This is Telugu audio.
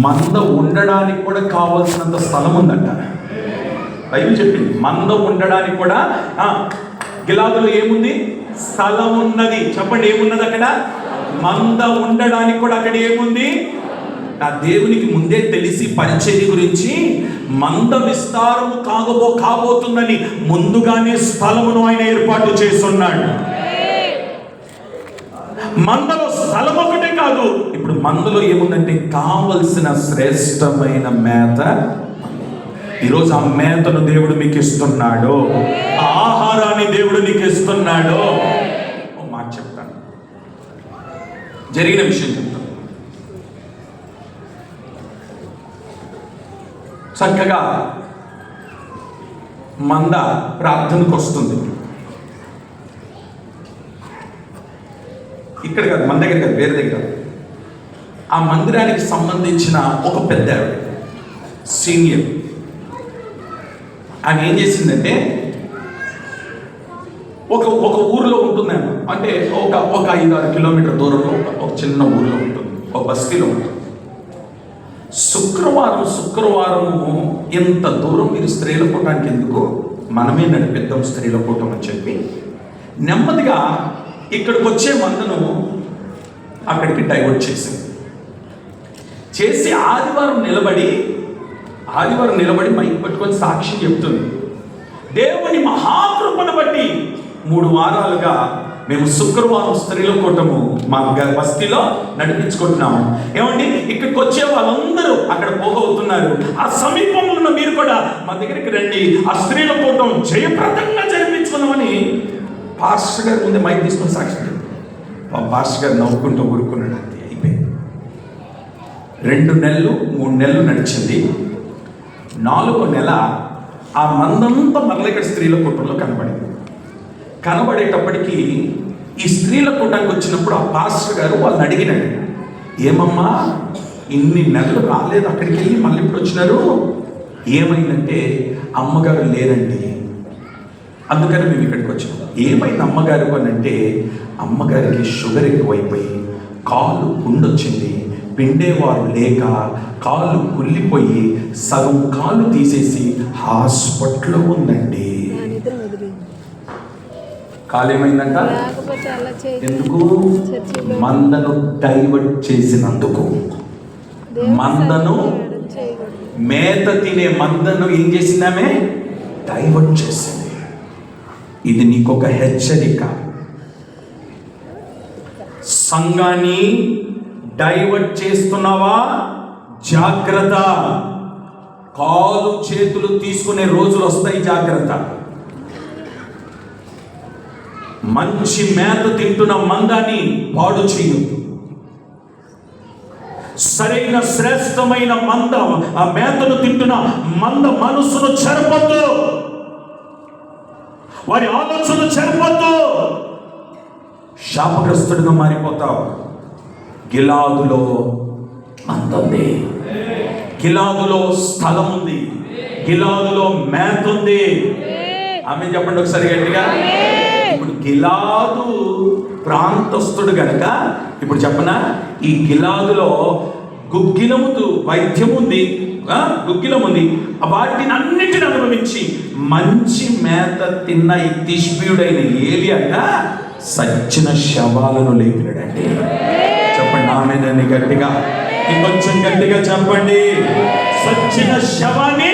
మంద ఉండడానికి కూడా కావాల్సినంత స్థలం ఉందంట. బైబిల్ చెప్పింది మంద ఉండడానికి కూడా గిలాదులో ఏముంది? స్థలం ఉన్నది. చెప్పండి, ఏమున్నది అక్కడ? మంద ఉండడానికి కూడా అక్కడ ఏముంది? నా దేవునికి ముందే తెలిసి పరిచర్య గురించి మంద విస్తారము కాబోతుందని ముందుగానే స్థలమును ఆయన ఏర్పాటు చేస్తున్నాడు. మందలో స్థలం ఒకటే కాదు, ఇప్పుడు మందలో ఏముందంటే కావలసిన శ్రేష్టమైన మేత. ఈరోజు ఆ మేతను దేవుడు మీకు ఇస్తున్నాడు, ఆ ఆహారాన్ని దేవుడు నీకు ఇస్తున్నాడు. మాట చెప్తాను, జరిగిన విషయం చెప్తాను. చక్కగా మంద ప్రార్థనకు వస్తుంది. ఇక్కడ కాదు, మన దగ్గర కాదు, వేరే దగ్గర. ఆ మందిరానికి సంబంధించిన ఒక పెద్ద సీనియర్ ఆమె ఏం చేసిందంటే, ఒక ఊరిలో ఉంటుందేమో, అంటే ఒక 5-6 కిలోమీటర్ దూరంలో ఒక చిన్న ఊరిలో ఉంటుంది, ఒక బస్తీలో ఉంటుంది. శుక్రవారము ఇంత దూరం మీరు స్త్రీల కూటానికి ఎందుకు, మనమే నడిపిద్దాం స్త్రీల కూటం అని చెప్పి నెమ్మదిగా ఇక్కడికి వచ్చే మందను అక్కడికి డైవర్ట్ చేసి ఆదివారం నిలబడి మైక్ పట్టుకొని సాక్షి చెప్తుంది. దేవుని మహాకృపను బట్టి 3 వారాలుగా మేము శుక్రవారం స్త్రీల కూటము మా బస్తీలో నడిపించుకుంటున్నాము. ఏమండి, ఇక్కడికి వచ్చే వాళ్ళందరూ అక్కడ పోగవుతున్నారు. ఆ సమీపంలో ఉన్న మీరు కూడా మా దగ్గరికి రండి, ఆ స్త్రీల కూటం జయప్రదంగా జరిపించుకున్నామని పాస్టర్ గారి ముందే మైక్ తీసుకొని సాక్షి చెప్పారు. పాస్టర్ గారు నవ్వుకుంటూ ఊరుకున్నాడు. అంతే అయిపోయింది. 2 నెలలు 3 నెలలు నడిచింది. 4వ నెల ఆ మందంతా మరల ఇక్కడ స్త్రీల కూటంలో కనబడేటప్పటికీ ఈ స్త్రీల కూటానికి వచ్చినప్పుడు ఆ పాస్టర్ గారు వాళ్ళని అడిగినాడు, ఏమమ్మా ఇన్ని నెలలు రాలేదు, అక్కడికి వెళ్ళి మళ్ళీ ఇప్పుడు వచ్చినారు, ఏమైందంటే అమ్మగారు లేరండి, అందుకని మేము ఇక్కడికి వచ్చాము. ఏమైంది అమ్మగారు అని అంటే, అమ్మగారికి షుగర్ ఎక్కువైపోయి కాలు పుండొచ్చింది, పిండేవారు లేక కాలు కుళ్ళిపోయి సగం కాలు తీసేసి హాస్పిటల్లో ఉందండి. కాలు ఏమైందంట? ఎందుకు? మందను డైవర్ట్ చేసినందుకు. మందను, మేత తినే మందను ఏం చేసిందామే? డైవర్ట్ చేసింది. ఇది నీకొక హెచ్చరిక. సంఘాన్ని డైవర్ట్ చేస్తున్నావా? జాగ్రత్త. కాలు చేతులు తీసుకునే రోజులు వస్తాయి, జాగ్రత్త. మంచి మేత తింటున్న మందాన్ని పాడు చేయొద్దు. సరైన శ్రేష్టమైన మంద, ఆ మేతను తింటున్న మంద మనసును చెరపొద్దు, వారి ఆలోచన చెరపొద్దు. శాపగ్రస్తుడిగా మారిపోతావు. గిలాదులో మంద ఉంది, గిలాదులో స్థలం ఉంది, గిలాదులో మేత ఉంది. ఆమె చెప్పండి ఒకసారి గట్టిగా. ఇప్పుడు గిలాదు ప్రాంతస్తుడు గనక, ఇప్పుడు చెప్పనా, ఈ గిలాదులో గుగ్గిలము వైద్యం ఉంది, గుగ్గిలం ఉంది. వాటిని అన్నిటిని అనుభవించి మంచి మేత తిన్న ఈ తిష్బీయుడైన ఏలియాట సచ్చిన శవాలను లేపినాడండి. చెప్పండి ఆమేనని గట్టిగా, ఇంకొంచెం గట్టిగా చెప్పండి. సచ్చిన శవాన్ని